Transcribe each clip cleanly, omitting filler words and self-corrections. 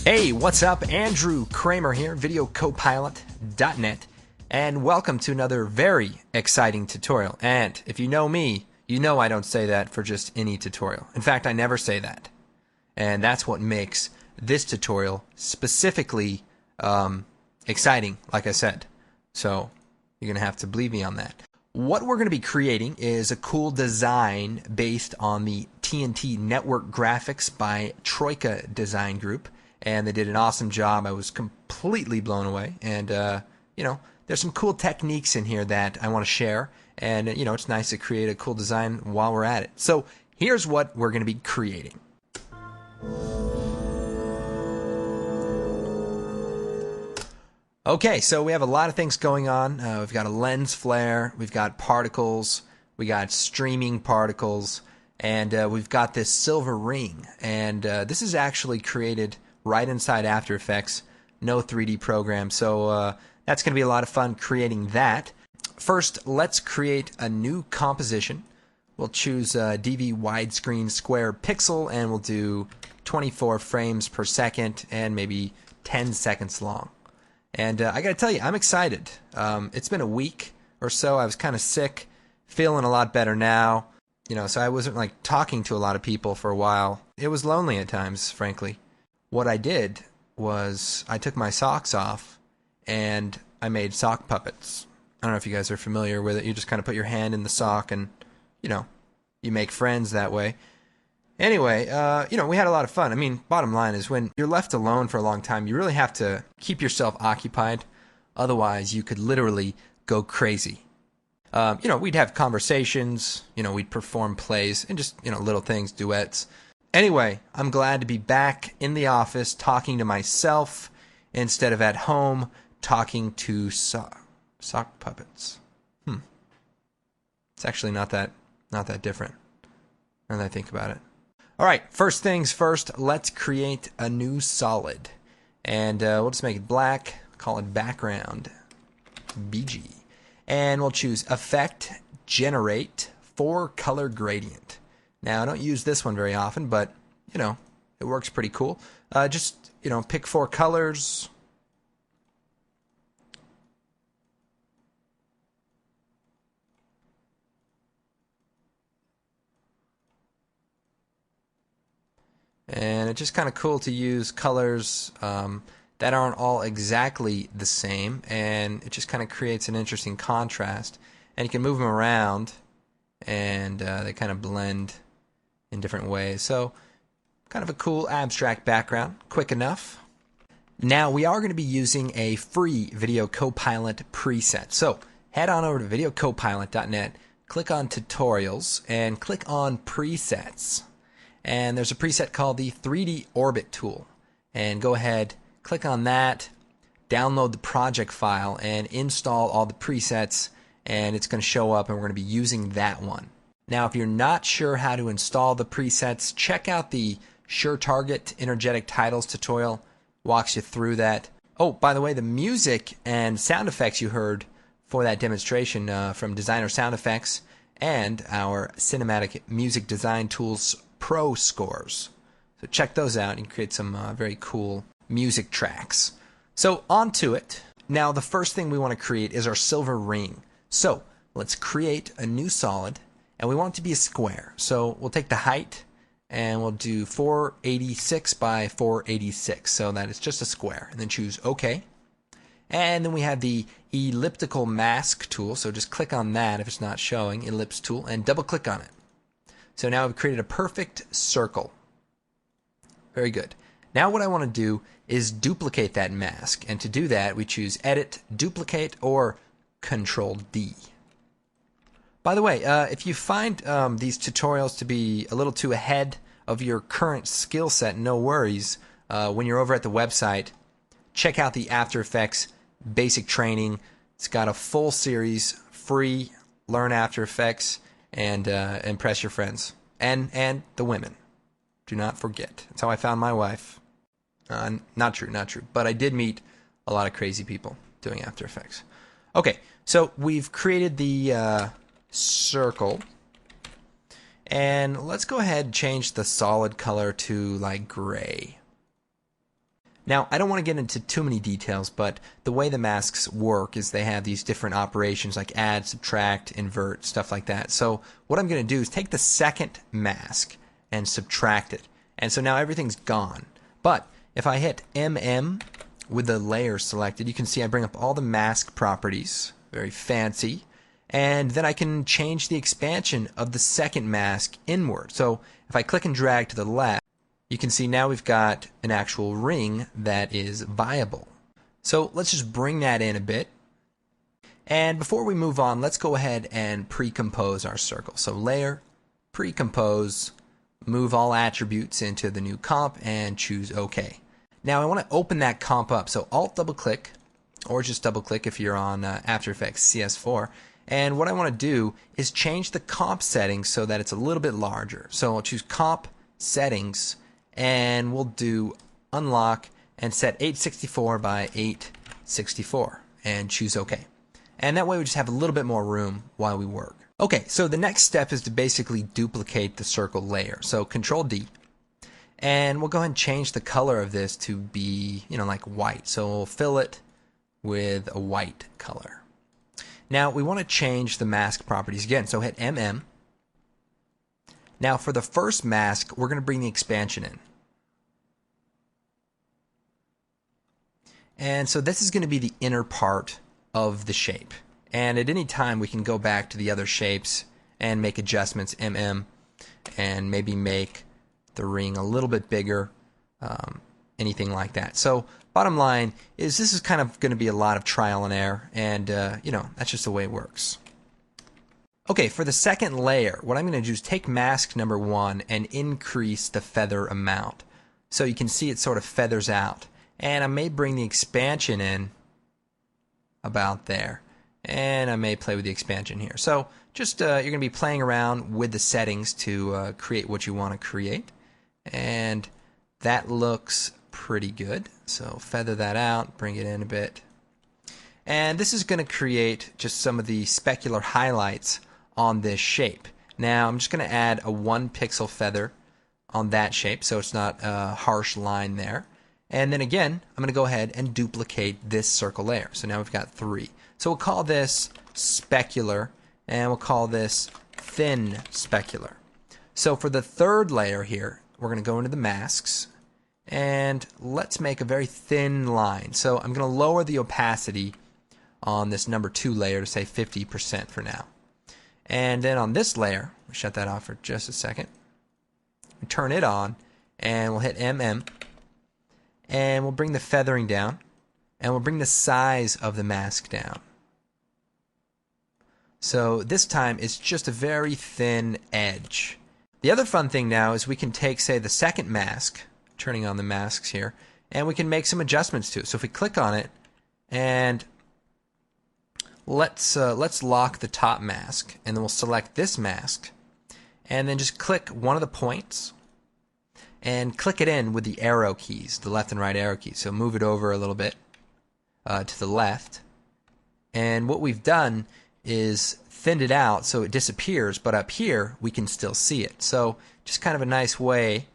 Hey, what's up? Andrew Kramer here, VideoCopilot.net, and welcome to another very exciting tutorial. And if you know me, you know I don't say that for just any tutorial. In fact, I never say that. And that's what makes this tutorial specifically exciting, like I said. So you're going to have to believe me on that. What we're going to be creating is a cool design based on the TNT network graphics by Troika Design Group. And they did an awesome job. I was completely blown away. And, there's some cool techniques in here that I want to share. And, it's nice to create a cool design while we're at it. So here's what we're going to be creating. Okay, so we have a lot of things going on. We've got a lens flare. We've got particles. We got streaming particles. And we've got this silver ring. And this is actually created right inside After Effects, no 3D program. So that's going to be a lot of fun creating that. First, let's create a new composition. We'll choose DV widescreen square pixel, and we'll do 24 frames per second and maybe 10 seconds long. And I got to tell you, I'm excited. It's been a week or so. I was kind of sick, feeling a lot better now. So I wasn't like talking to a lot of people for a while. It was lonely at times, frankly. What I did was I took my socks off and I made sock puppets. I don't know if you guys are familiar with it. You just kind of put your hand in the sock and, you make friends that way. Anyway, we had a lot of fun. I mean, bottom line is when you're left alone for a long time, you really have to keep yourself occupied. Otherwise, you could literally go crazy. We'd have conversations, we'd perform plays and just, little things, duets. Anyway, I'm glad to be back in the office talking to myself instead of at home talking to sock puppets. It's actually not that different now that I think about it. All right, first things first, let's create a new solid. And we'll just make it black, call it background, BG. And we'll choose Effect, Generate, 4-Color Gradient. Now, I don't use this one very often, but, it works pretty cool. Just, pick 4 colors. And it's just kind of cool to use colors that aren't all exactly the same, and it just kind of creates an interesting contrast. And you can move them around, and they kind of blend in different ways. So kind of a cool abstract background, quick enough. Now we are going to be using a free Video Copilot preset. So head on over to VideoCopilot.net, click on Tutorials, and click on Presets. And there's a preset called the 3D Orbit tool. And go ahead, click on that, download the project file, and install all the presets, and it's going to show up, and we're going to be using that one. Now, if you're not sure how to install the presets, check out the Sure Target Energetic Titles tutorial. Walks you through that. Oh, by the way, the music and sound effects you heard for that demonstration from Designer Sound Effects and our Cinematic Music Design Tools Pro scores. So check those out and create some very cool music tracks. So on to it. Now, the first thing we want to create is our silver ring. So let's create a new solid. And we want it to be a square. So we'll take the height and we'll do 486 by 486. So that it's just a square. And then choose OK. And then we have the elliptical mask tool. So just click on that if it's not showing, ellipse tool, and double click on it. So now we've created a perfect circle. Very good. Now what I want to do is duplicate that mask. And to do that, we choose Edit, Duplicate, or Control D. By the way, if you find these tutorials to be a little too ahead of your current skill set, no worries. When you're over at the website, check out the After Effects basic training. It's got a full series, free, learn After Effects, and impress your friends. And the women. Do not forget. That's how I found my wife. Not true. But I did meet a lot of crazy people doing After Effects. Okay, so we've created the circle, And let's go ahead and change the solid color to like gray. Now, I don't want to get into too many details, but the way the masks work is they have these different operations like add, subtract, invert, stuff like that. So what I'm going to do is take the second mask and subtract it. And so now everything's gone. But if I hit MM with the layer selected, you can see I bring up all the mask properties, very fancy. And then I can change the expansion of the second mask inward. So if I click and drag to the left, you can see now we've got an actual ring that is viable. So let's just bring that in a bit. And before we move on, let's go ahead and pre-compose our circle. So layer, pre-compose, move all attributes into the new comp and choose OK. Now I want to open that comp up. So Alt double click, or just double click if you're on After Effects CS4. And what I want to do is change the comp settings so that it's a little bit larger. So I'll choose comp settings, and we'll do unlock and set 864 by 864 and choose OK. And that way we just have a little bit more room while we work. Okay, so the next step is to basically duplicate the circle layer. So Control D, and we'll go ahead and change the color of this to be, like white. So we'll fill it with a white color. Now we want to change the mask properties again. So hit MM. Now for the first mask, we're going to bring the expansion in. And so this is going to be the inner part of the shape. And at any time we can go back to the other shapes and make adjustments, MM, and maybe make the ring a little bit bigger, anything like that. So bottom line is this is kind of going to be a lot of trial and error, and that's just the way it works. Okay, for the second layer, what I'm going to do is take mask number 1 and increase the feather amount. So you can see it sort of feathers out. And I may bring the expansion in about there. And I may play with the expansion here. So just you're going to be playing around with the settings to create what you want to create. And that looks pretty good. So feather that out, bring it in a bit. And this is going to create just some of the specular highlights on this shape. Now I'm just going to add a 1 pixel feather on that shape so it's not a harsh line there. And then again, I'm going to go ahead and duplicate this circle layer. So now we've got 3. So we'll call this specular, and we'll call this thin specular. So for the third layer here, we're going to go into the masks, and let's make a very thin line. So I'm going to lower the opacity on this number 2 layer to say 50% for now. And then on this layer, we'll shut that off for just a second. We turn it on, and we'll hit MM. And we'll bring the feathering down, and we'll bring the size of the mask down. So this time it's just a very thin edge. The other fun thing now is we can take, say, the second mask, turning on the masks here, and we can make some adjustments to it. So if we click on it, and let's lock the top mask, and then we'll select this mask, and then just click one of the points, and click it in with the arrow keys, the left and right arrow keys. So move it over a little bit to the left. And what we've done is thinned it out so it disappears, but up here we can still see it. So just kind of a nice way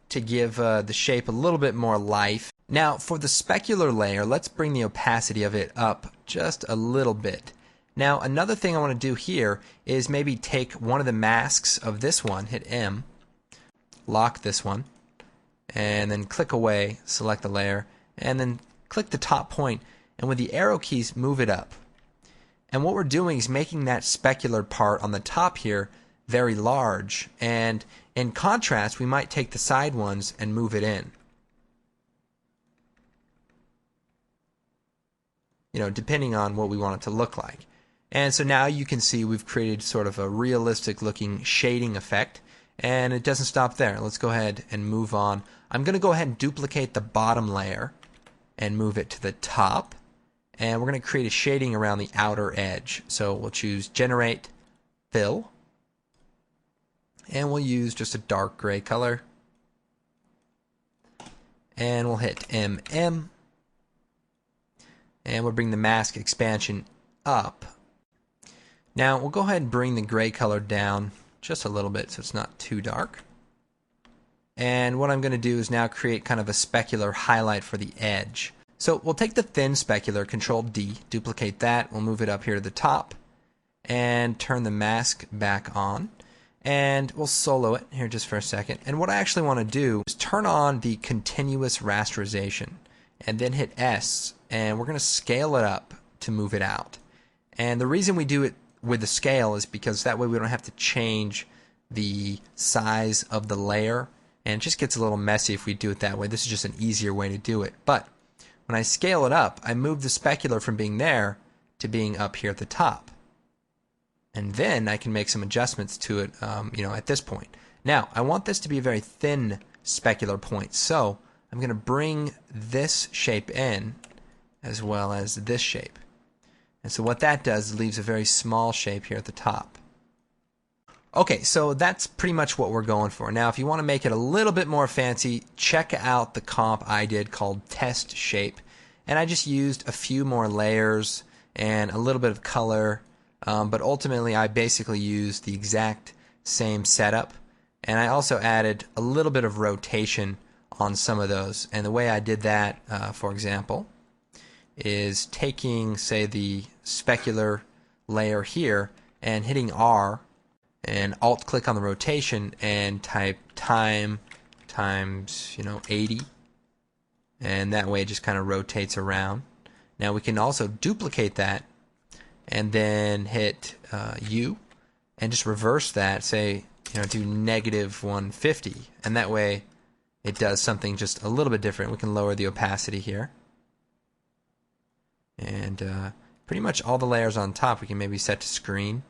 to give the shape a little bit more life. Now for the specular layer, let's bring the opacity of it up just a little bit. Now another thing I want to do here is maybe take one of the masks of this one, hit M, lock this one, and then click away, select the layer, and then click the top point, and with the arrow keys move it up. And what we're doing is making that specular part on the top here very large, and in contrast we might take the side ones and move it in. Depending on what we want it to look like. And so now you can see we've created sort of a realistic looking shading effect. And it doesn't stop there. Let's go ahead and move on. I'm going to go ahead and duplicate the bottom layer and move it to the top. And we're going to create a shading around the outer edge. So we'll choose Generate Fill. And we'll use just a dark gray color. And we'll hit MM. And we'll bring the mask expansion up. Now we'll go ahead and bring the gray color down just a little bit so it's not too dark. And what I'm going to do is now create kind of a specular highlight for the edge. So we'll take the thin specular, Control D, duplicate that, we'll move it up here to the top, and turn the mask back on. And we'll solo it here just for a second. And what I actually want to do is turn on the continuous rasterization, and then hit S, and we're going to scale it up to move it out. And the reason we do it with the scale is because that way we don't have to change the size of the layer, and it just gets a little messy if we do it that way. This is just an easier way to do it. But when I scale it up, I move the specular from being there to being up here at the top. And then I can make some adjustments to it, at this point. Now, I want this to be a very thin specular point, so I'm going to bring this shape in as well as this shape. And so what that does is leaves a very small shape here at the top. Okay, so that's pretty much what we're going for. Now, if you want to make it a little bit more fancy, check out the comp I did called Test Shape. And I just used a few more layers and a little bit of color, but ultimately I basically used the exact same setup. And I also added a little bit of rotation on some of those. And the way I did that, for example, is taking, say, the specular layer here and hitting R, and alt-click on the rotation and type time times 80, and that way it just kind of rotates around. Now we can also duplicate that and then hit U and just reverse that, say do -150, and that way it does something just a little bit different. We can lower the opacity here, and pretty much all the layers on top we can maybe set to screen.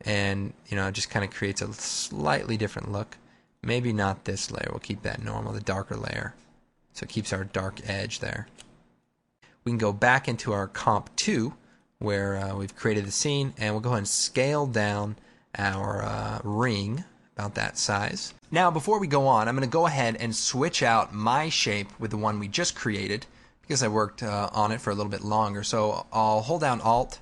And it just kind of creates a slightly different look. Maybe not this layer, we'll keep that normal, the darker layer, so it keeps our dark edge there. We can go back into our comp 2 where we've created the scene, and we'll go ahead and scale down our ring about that size. Now before we go on, I'm going to go ahead and switch out my shape with the one we just created because I worked on it for a little bit longer. So I'll hold down Alt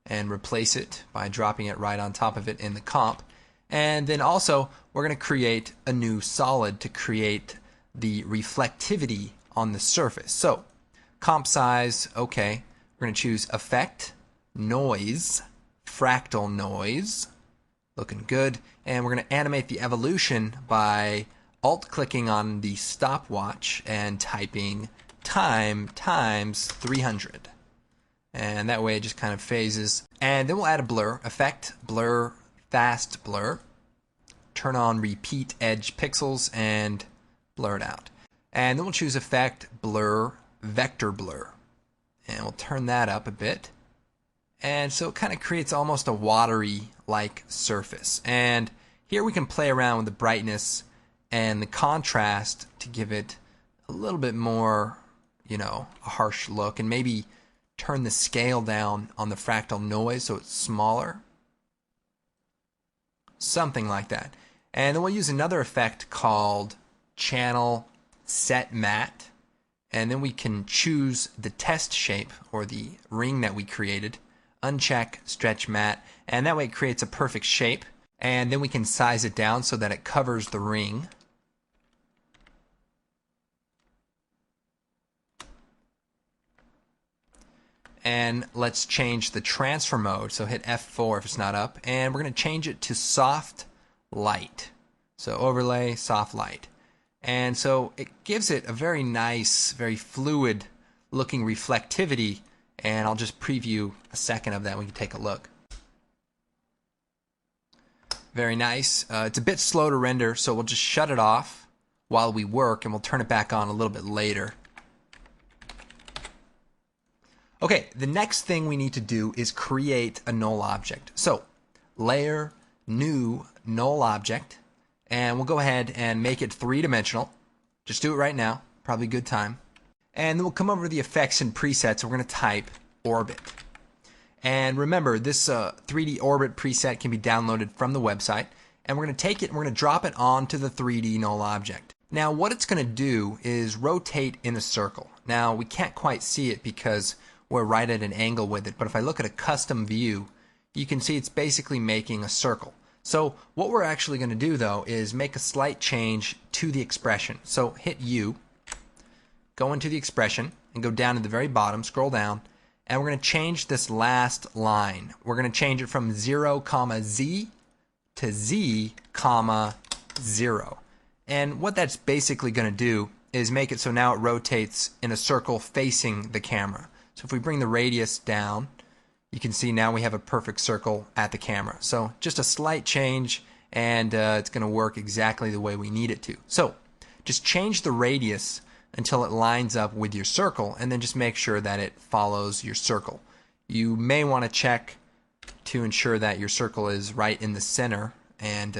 and replace it by dropping it right on top of it in the comp. And then also we're going to create a new solid to create the reflectivity on the surface. So comp size, okay, we're going to choose Effect, Noise, Fractal Noise, looking good. And we're going to animate the evolution by alt-clicking on the stopwatch and typing time times 300. And that way it just kind of phases. And then we'll add a blur, Effect, Blur, Fast Blur. Turn on Repeat Edge Pixels and blur it out. And then we'll choose Effect, Blur, Vector Blur. And we'll turn that up a bit. And so it kind of creates almost a watery-like surface. And here we can play around with the brightness and the contrast to give it a little bit more, a harsh look, and maybe turn the scale down on the fractal noise so it's smaller. Something like that. And then we'll use another effect called Channel Set Matte. And then we can choose the test shape, or the ring that we created. Uncheck Stretch Matte. And that way it creates a perfect shape. And then we can size it down so that it covers the ring. And let's change the transfer mode. So hit F4 if it's not up. And we're going to change it to soft light. So overlay, soft light. And so it gives it a very nice, very fluid looking reflectivity. And I'll just preview a second of that. We can take a look. Very nice. It's a bit slow to render, so we'll just shut it off while we work, and we'll turn it back on a little bit later. Okay, the next thing we need to do is create a null object. So, layer, new, null object, and we'll go ahead and make it three-dimensional. Just do it right now, probably a good time. And then we'll come over to the effects and presets, and we're going to type orbit. And remember, this 3D orbit preset can be downloaded from the website, and we're going to take it and we're going to drop it onto the 3D null object. Now, what it's going to do is rotate in a circle. Now, we can't quite see it because we're right at an angle with it, but if I look at a custom view, you can see it's basically making a circle. So what we're actually going to do though is make a slight change to the expression. So hit U, go into the expression and go down to the very bottom, scroll down, and we're going to change this last line. We're going to change it from 0, Z to Z, 0. And what that's basically going to do is make it so now it rotates in a circle facing the camera. So if we bring the radius down, you can see now we have a perfect circle at the camera. So just a slight change, and it's going to work exactly the way we need it to. So just change the radius until it lines up with your circle, and then just make sure that it follows your circle. You may want to check to ensure that your circle is right in the center, and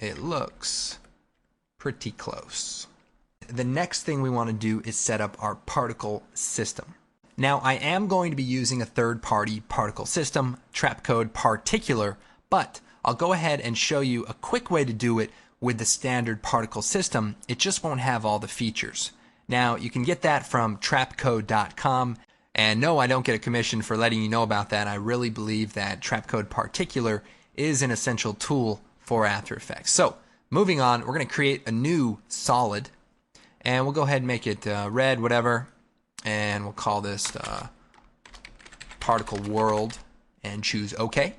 it looks pretty close. The next thing we want to do is set up our particle system. Now, I am going to be using a third-party particle system, Trapcode Particular, but I'll go ahead and show you a quick way to do it with the standard particle system. It just won't have all the features. Now, you can get that from trapcode.com, and no, I don't get a commission for letting you know about that. I really believe that Trapcode Particular is an essential tool for After Effects. So, moving on, we're going to create a new solid, and we'll go ahead and make it red, whatever. And we'll call this particle world and choose OK.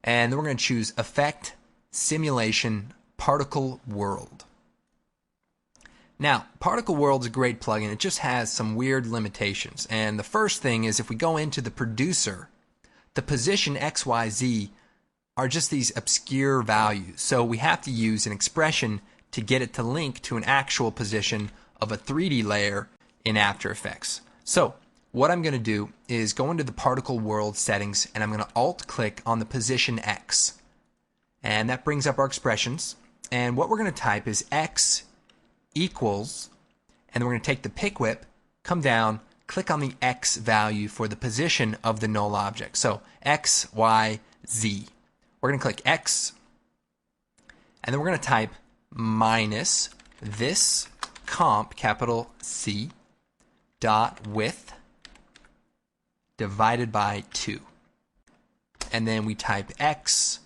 And then we're going to choose effect, simulation, particle world. Now, particle world is a great plugin. It just has some weird limitations. And the first thing is if we go into the producer, the position X, Y, Z are just these obscure values. So we have to use an expression to get it to link to an actual position of a 3D layer in After Effects. So what I'm going to do is go into the particle world settings, and I'm going to alt click on the position X, and that brings up our expressions. And what we're going to type is X equals, and then we're going to take the pick whip, come down, click on the X value for the position of the null object. So X, Y, Z. We're going to click X, and then we're going to type minus this comp, capital C, dot width divided by 2. And then we type X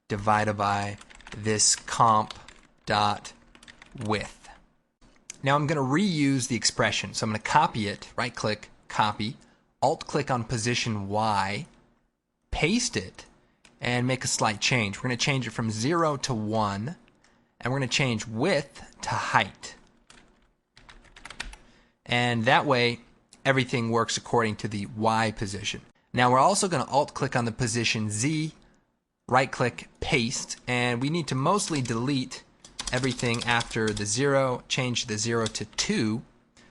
divided by this comp dot width. Now I'm going to reuse the expression. So I'm going to copy it, right click, copy, alt click on position Y, paste it, and make a slight change. We're going to change it from 0 to 1, and we're going to change width to height. And that way, everything works according to the Y position. Now we're also going to alt-click on the position Z, right-click, paste, and we need to mostly delete everything after the 0, change the 0 to 2.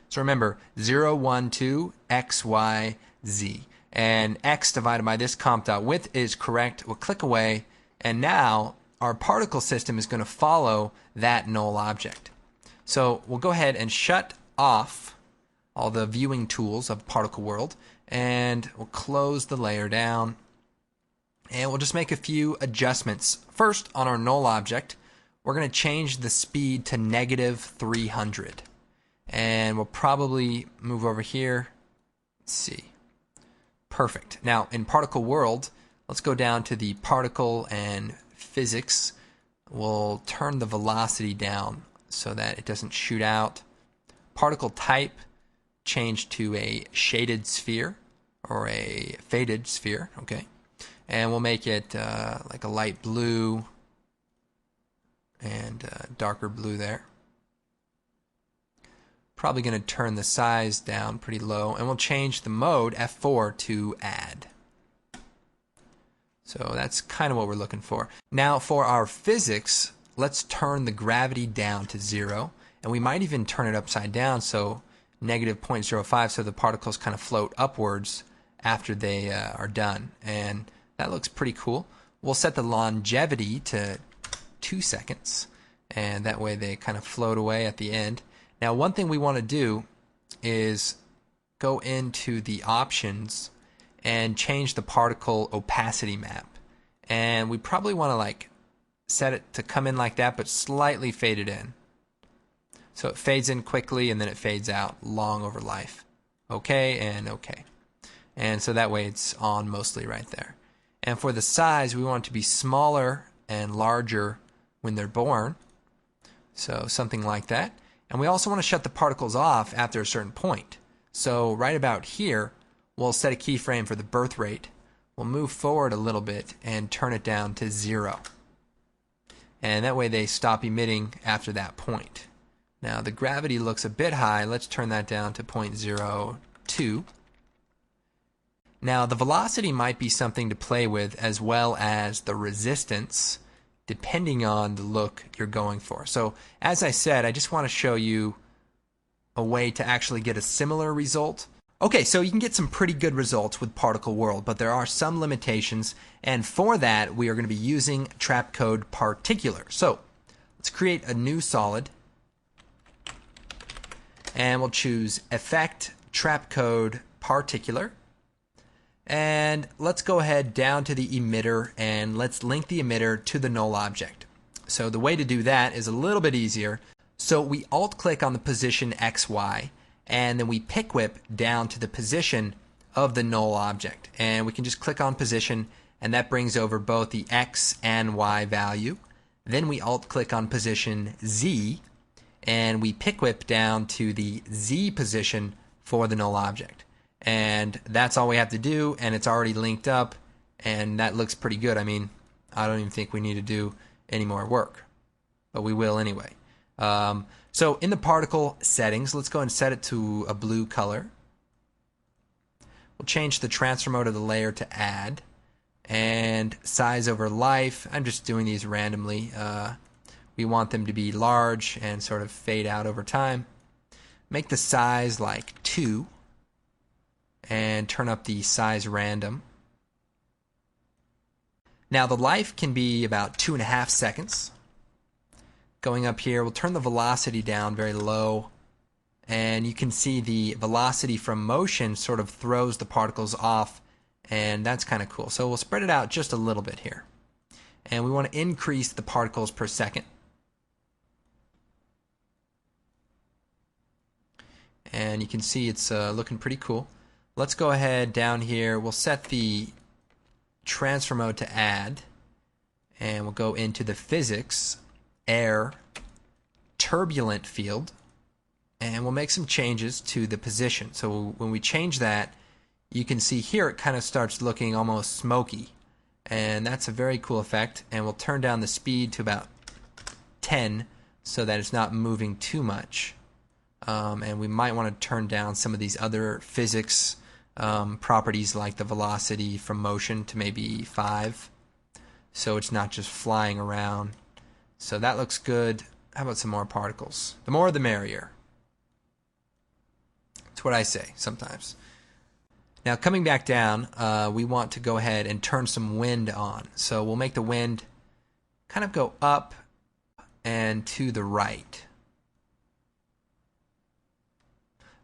So remember, 0, 1, 2, X, Y, Z. And X divided by this comp.width is correct. We'll click away, and now our particle system is going to follow that null object. So we'll go ahead and shut off all the viewing tools of Particle World, and we'll close the layer down, and we'll just make a few adjustments. First, on our null object, we're going to change the speed to -300, and we'll probably move over here. Let's see. Perfect. Now, in Particle World, let's go down to the particle and physics. We'll turn the velocity down so that it doesn't shoot out. Particle type, change to a shaded sphere or a faded sphere, okay? And we'll make it like a light blue and darker blue there. Probably going to turn the size down pretty low, and we'll change the mode F4 to add. So that's kind of what we're looking for. Now for our physics, let's turn the gravity down to 0, and we might even turn it upside down, so -0.05, so the particles kind of float upwards after they are done, and that looks pretty cool. We'll set the longevity to 2 seconds, and that way they kind of float away at the end. Now one thing we want to do is go into the options and change the particle opacity map, and we probably want to like set it to come in like that but slightly fade it in. So it fades in quickly and then it fades out long over life. Okay and okay. And so that way it's on mostly right there. And for the size, we want it to be smaller and larger when they're born. So something like that. And we also want to shut the particles off after a certain point. So right about here, we'll set a keyframe for the birth rate. We'll move forward a little bit and turn it down to 0. And that way they stop emitting after that point. Now the gravity looks a bit high. Let's turn that down to 0.02. Now the velocity might be something to play with, as well as the resistance, depending on the look you're going for. So as I said, I just want to show you a way to actually get a similar result. Okay, so you can get some pretty good results with Particle World, but there are some limitations, and for that we are going to be using trap code particular. So let's create a new solid, and we'll choose Effect Trap Code Particular. And let's go ahead down to the emitter and let's link the emitter to the null object. So the way to do that is a little bit easier. So we alt click on the position XY and then we pick whip down to the position of the null object. And we can just click on position and that brings over both the X and Y value. Then we alt click on position Z and we pick whip down to the Z position for the null object. And that's all we have to do, and it's already linked up, and that looks pretty good. I mean, I don't even think we need to do any more work, but we will anyway. So in the particle settings, let's go and set it to a blue color. We'll change the transfer mode of the layer to add, and size over life. I'm just doing these randomly. We want them to be large and sort of fade out over time. Make the size like 2. And turn up the size random. Now the life can be about 2.5 seconds. Going up here, we'll turn the velocity down very low, and you can see the velocity from motion sort of throws the particles off, and that's kind of cool. So we'll spread it out just a little bit here. And we want to increase the particles per second. And you can see it's looking pretty cool. Let's go ahead down here. We'll set the transfer mode to add, and we'll go into the physics, air, turbulent field, and we'll make some changes to the position. So when we change that, you can see here it kind of starts looking almost smoky, and that's a very cool effect. And we'll turn down the speed to about 10 so that it's not moving too much. And we might want to turn down some of these other physics properties like the velocity from motion to maybe 5, so it's not just flying around. So that looks good. How about some more particles? The more the merrier. That's what I say sometimes. Now coming back down, we want to go ahead and turn some wind on. So we'll make the wind kind of go up and to the right.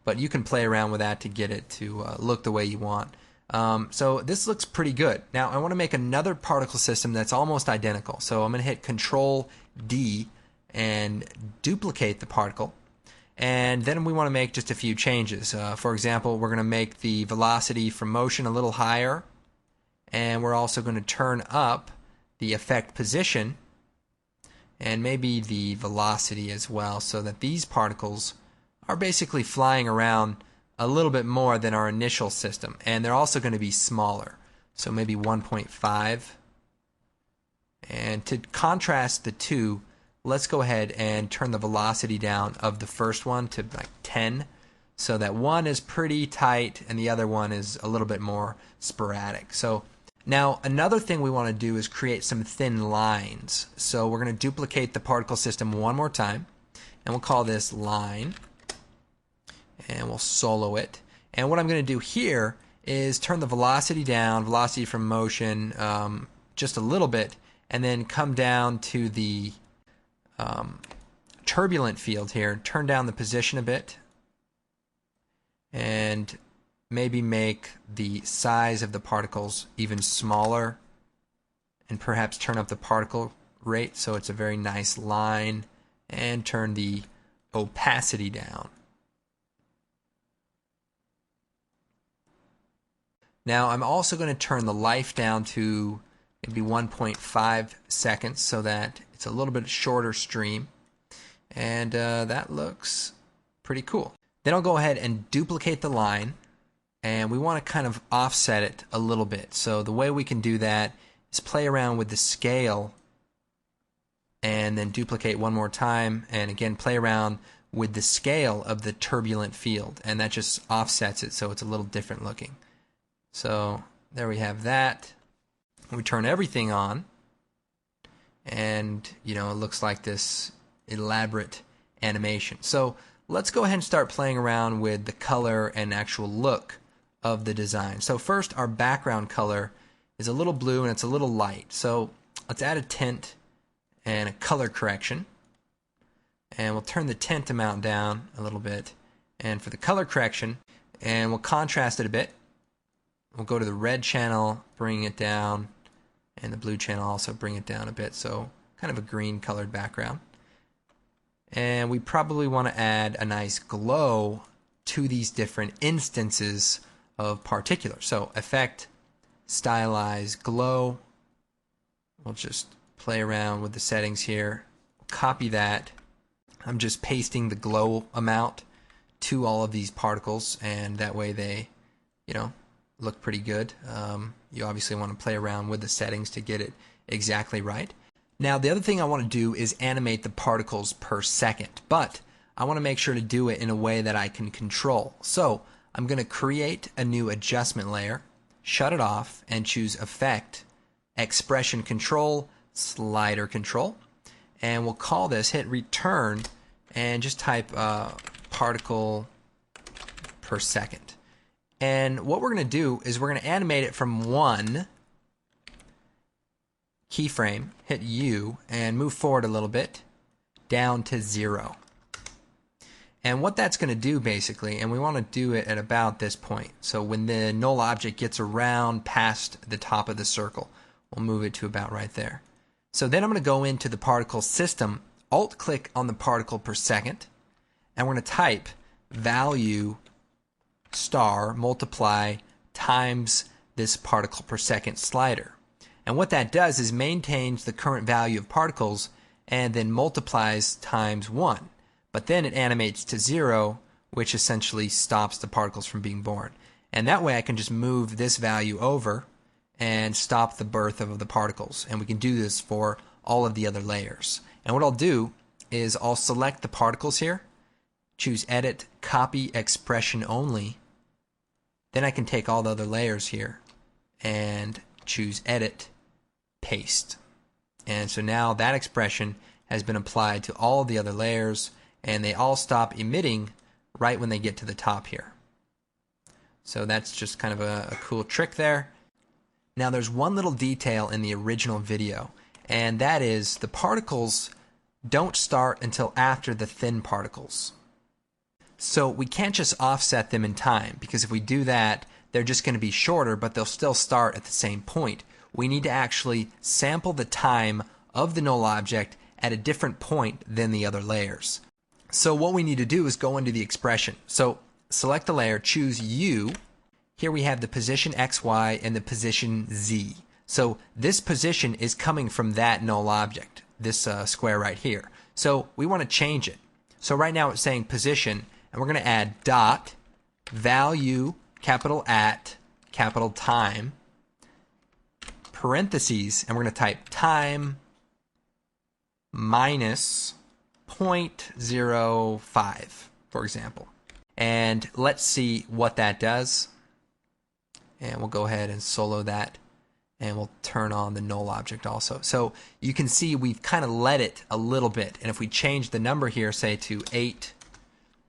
But you can play around with that to get it to look the way you want. So this looks pretty good. Now I want to make another particle system that's almost identical. So I'm going to hit Control D and duplicate the particle. And then we want to make just a few changes. For example, we're going to make the velocity from motion a little higher. And we're also going to turn up the effect position and maybe the velocity as well, so that these particles are basically flying around a little bit more than our initial system, and they're also going to be smaller, so maybe 1.5. And to contrast the two, let's go ahead and turn the velocity down of the first one to like 10, so that one is pretty tight and the other one is a little bit more sporadic. So now another thing we want to do is create some thin lines. So we're going to duplicate the particle system one more time, and we'll call this line. And we'll solo it. And what I'm going to do here is turn the velocity down, velocity from motion, just a little bit, and then come down to the turbulent field here, turn down the position a bit, and maybe make the size of the particles even smaller, and perhaps turn up the particle rate so it's a very nice line, and turn the opacity down. Now I'm also going to turn the life down to It'd be 1.5 seconds so that it's a little bit shorter stream. And that looks pretty cool. Then I'll go ahead and duplicate the line, and we want to kind of offset it a little bit. So the way we can do that is play around with the scale and then duplicate one more time, and again play around with the scale of the turbulent field, and that just offsets it so it's a little different looking. So there we have that. We turn everything on, and it looks like this elaborate animation. So let's go ahead and start playing around with the color and actual look of the design. So first, our background color is a little blue and it's a little light. So let's add a tint and a color correction, and we'll turn the tint amount down a little bit, and for the color correction, and we'll contrast it a bit. We'll go to the red channel, bring it down, and the blue channel also bring it down a bit, so kind of a green colored background. And we probably want to add a nice glow to these different instances of particulars. So effect, stylize, glow. We'll just play around with the settings here. Copy that. I'm just pasting the glow amount to all of these particles, and that way they, look pretty good. You obviously want to play around with the settings to get it exactly right. Now, the other thing I want to do is animate the particles per second, but I want to make sure to do it in a way that I can control. So I'm going to create a new adjustment layer, shut it off, and choose Effect, Expression Control, Slider Control, and we'll call this, hit Return, and just type particle per second. And what we're going to do is we're going to animate it from 1 keyframe, hit U, and move forward a little bit, down to 0. And what that's going to do basically, and we want to do it at about this point. So when the null object gets around past the top of the circle, we'll move it to about right there. So then I'm going to go into the particle system, alt-click on the particle per second, and we're going to type value star multiply times this particle per second slider. And what that does is maintains the current value of particles and then multiplies times 1. But then it animates to 0, which essentially stops the particles from being born. And that way I can just move this value over and stop the birth of the particles. And we can do this for all of the other layers. And what I'll do is I'll select the particles here, choose Edit, Copy Expression Only. Then I can take all the other layers here and choose Edit, Paste. And so now that expression has been applied to all the other layers, and they all stop emitting right when they get to the top here. So that's just kind of a cool trick there. Now there's one little detail in the original video, and that is the particles don't start until after the thin particles. So we can't just offset them in time, because if we do that, they're just going to be shorter, but they'll still start at the same point. We need to actually sample the time of the null object at a different point than the other layers. So what we need to do is go into the expression. So select the layer, choose U. Here we have the position XY and the position Z. So this position is coming from that null object, this square right here. So we want to change it. So right now it's saying position, and we're going to add dot value capital at capital time parentheses, and we're going to type time minus 0.05, for example. And let's see what that does. And we'll go ahead and solo that, and we'll turn on the null object also. So you can see we've kind of let it a little bit, and if we change the number here, say to 8,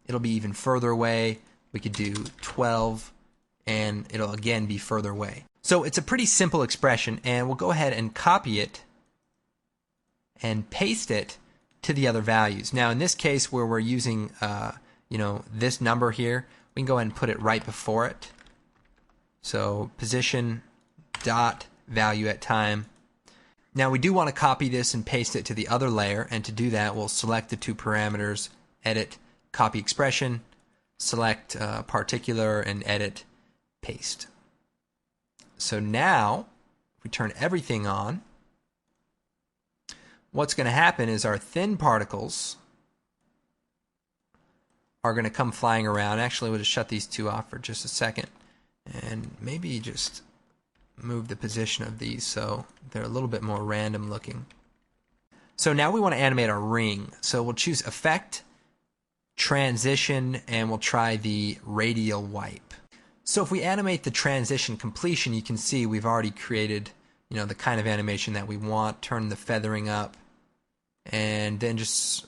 it'll be even further away. We could do 12, and it'll again be further away. So it's a pretty simple expression, and we'll go ahead and copy it and paste it to the other values. Now in this case where we're using this number here, we can go ahead and put it right before it. So position dot value at time. Now we do want to copy this and paste it to the other layer, and to do that we'll select the two parameters, edit, copy expression, select particular, and edit, paste. So now we turn everything on, what's going to happen is our thin particles are going to come flying around. Actually, we'll just shut these two off for just a second and maybe just move the position of these so they're a little bit more random looking. So now we want to animate our ring. So we'll choose Effect, Transition, and we'll try the Radial Wipe. So if we animate the transition completion, you can see we've already created, the kind of animation that we want. Turn the feathering up, and then just,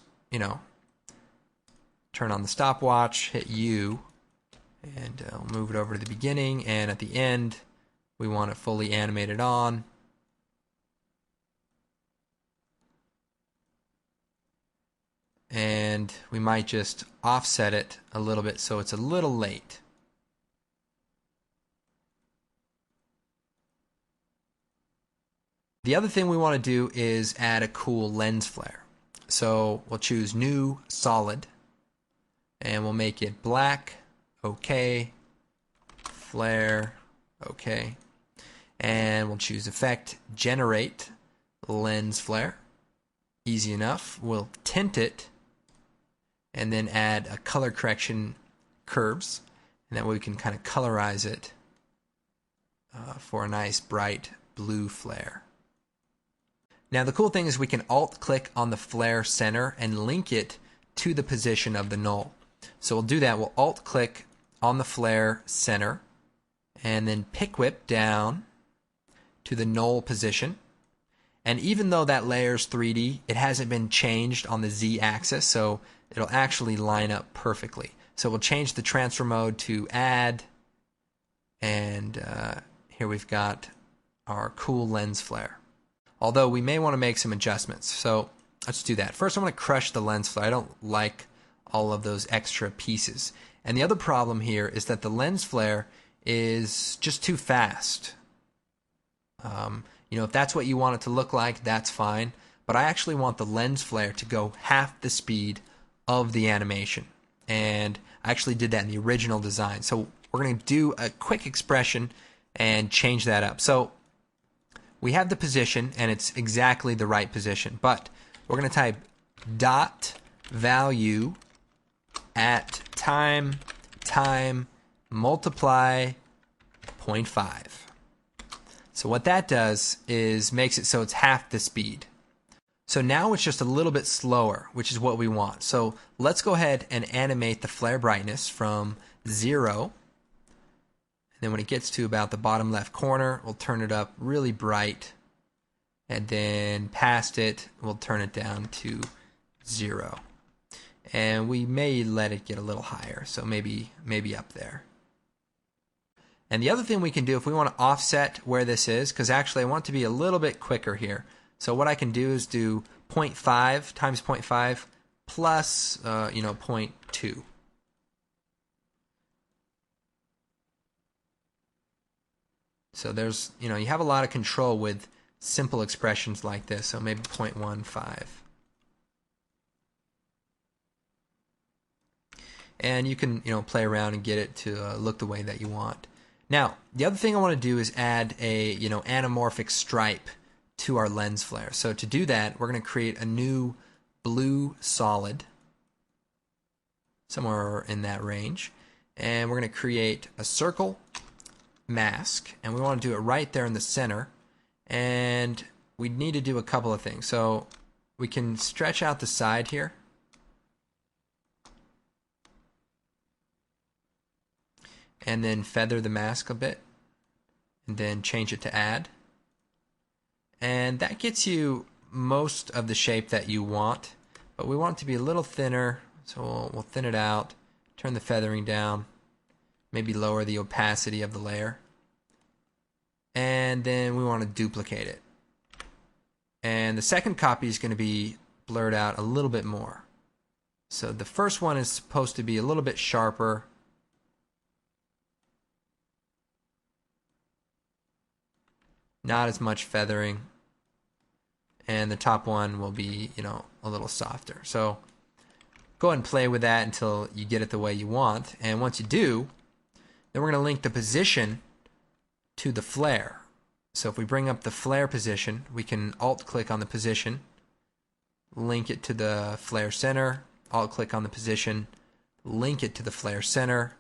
turn on the stopwatch, hit U, and we'll move it over to the beginning, and at the end, we want it fully animated on. And we might just offset it a little bit so it's a little late. The other thing we want to do is add a cool lens flare. So we'll choose New Solid, and we'll make it black, OK, flare, OK, and we'll choose Effect, Generate Lens Flare. Easy enough. We'll tint it, and then add a color correction curves, and that way we can kind of colorize it for a nice bright blue flare. Now the cool thing is we can alt-click on the flare center and link it to the position of the null. So we'll do that. We'll alt-click on the flare center and then pick whip down to the null position. And even though that layer's 3D, it hasn't been changed on the Z-axis, so it'll actually line up perfectly. So we'll change the transfer mode to Add, and here we've got our cool lens flare. Although we may want to make some adjustments, so let's do that. First, I'm going to crush the lens flare. I don't like all of those extra pieces. And the other problem here is that the lens flare is just too fast. If that's what you want it to look like, that's fine. But I actually want the lens flare to go half the speed of the animation. And I actually did that in the original design. So we're going to do a quick expression and change that up. So we have the position, and it's exactly the right position. But we're going to type .valueAtTime multiply 0.5. So what that does is makes it so it's half the speed. So now it's just a little bit slower, which is what we want. So let's go ahead and animate the flare brightness from 0. And then when it gets to about the bottom left corner, we'll turn it up really bright. And then past it, we'll turn it down to 0. And we may let it get a little higher, so maybe up there. And the other thing we can do, if we want to offset where this is, because actually I want it to be a little bit quicker here. So what I can do is do 0.5 times 0.5 plus, 0.2. So there's, you have a lot of control with simple expressions like this. So maybe 0.15. And you can, play around and get it to look the way that you want. Now, the other thing I want to do is add a, anamorphic stripe to our lens flare. So to do that, we're going to create a new blue solid, somewhere in that range. And we're going to create a circle mask, and we want to do it right there in the center. And we need to do a couple of things. So we can stretch out the side here. And then feather the mask a bit, and then change it to add. And that gets you most of the shape that you want, but we want it to be a little thinner, so we'll thin it out, turn the feathering down, maybe lower the opacity of the layer, and then we want to duplicate it. And the second copy is going to be blurred out a little bit more. So the first one is supposed to be a little bit sharper. Not as much feathering, and the top one will be, a little softer. So go ahead and play with that until you get it the way you want. And once you do, then we're going to link the position to the flare. So if we bring up the flare position, we can alt-click on the position, link it to the flare center, alt-click on the position, link it to the flare center,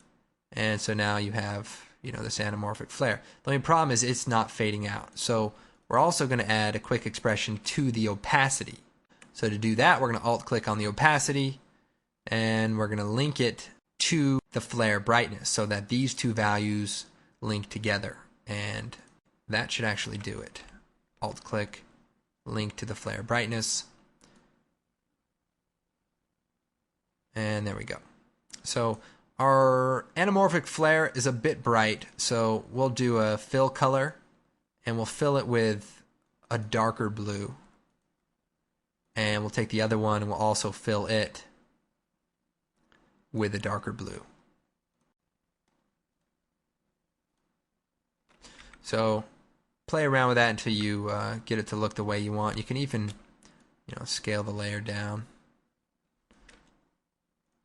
and so now you have, this anamorphic flare. The only problem is it's not fading out. So we're also going to add a quick expression to the opacity. So to do that, we're going to alt-click on the opacity, and we're going to link it to the flare brightness so that these two values link together. And that should actually do it. Alt-click, link to the flare brightness. And there we go. So our anamorphic flare is a bit bright, so we'll do a fill color, and we'll fill it with a darker blue. And we'll take the other one and we'll also fill it with a darker blue. So play around with that until you get it to look the way you want. You can even, scale the layer down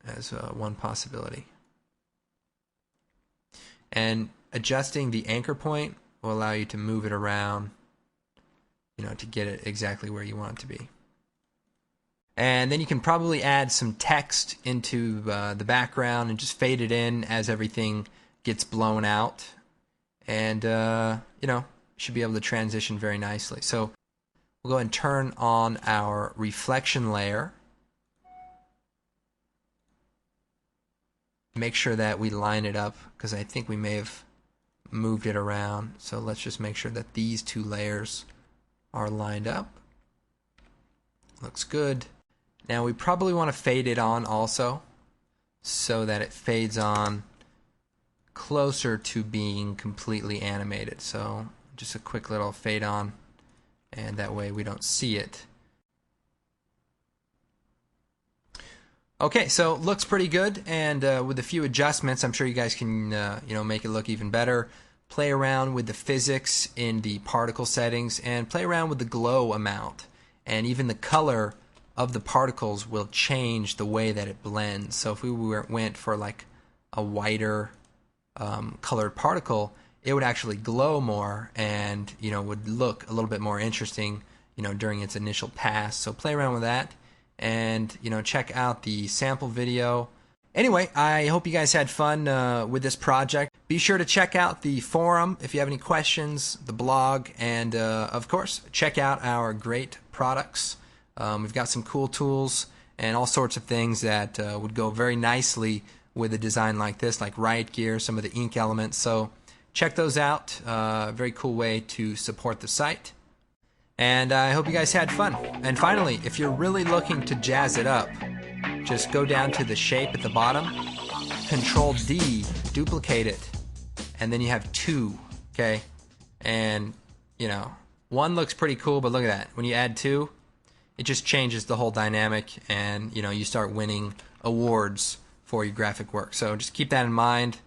as one possibility. And adjusting the anchor point will allow you to move it around, to get it exactly where you want it to be. And then you can probably add some text into the background and just fade it in as everything gets blown out. And, should be able to transition very nicely. So we'll go ahead and turn on our reflection layer. Make sure that we line it up, because I think we may have moved it around. So let's just make sure that these two layers are lined up. Looks good. Now we probably want to fade it on also, so that it fades on closer to being completely animated. So just a quick little fade on, and that way we don't see it. Okay, so it looks pretty good, and with a few adjustments, I'm sure you guys can make it look even better. Play around with the physics in the particle settings, and play around with the glow amount, and even the color of the particles will change the way that it blends. So if we went for like a whiter colored particle, it would actually glow more and would look a little bit more interesting during its initial pass. So play around with that, and check out the sample video. Anyway, I hope you guys had fun with this project. Be sure to check out the forum if you have any questions, the blog, and of course check out our great products. We've got some cool tools and all sorts of things that would go very nicely with a design like this, like riot gear, some of the ink elements. So check those out. Very cool way to support the site. And I hope you guys had fun. And finally, if you're really looking to jazz it up, just go down to the shape at the bottom, Control D, duplicate it, and then you have 2, okay? And, one looks pretty cool, but look at that. When you add 2, it just changes the whole dynamic, and, you start winning awards for your graphic work. So just keep that in mind.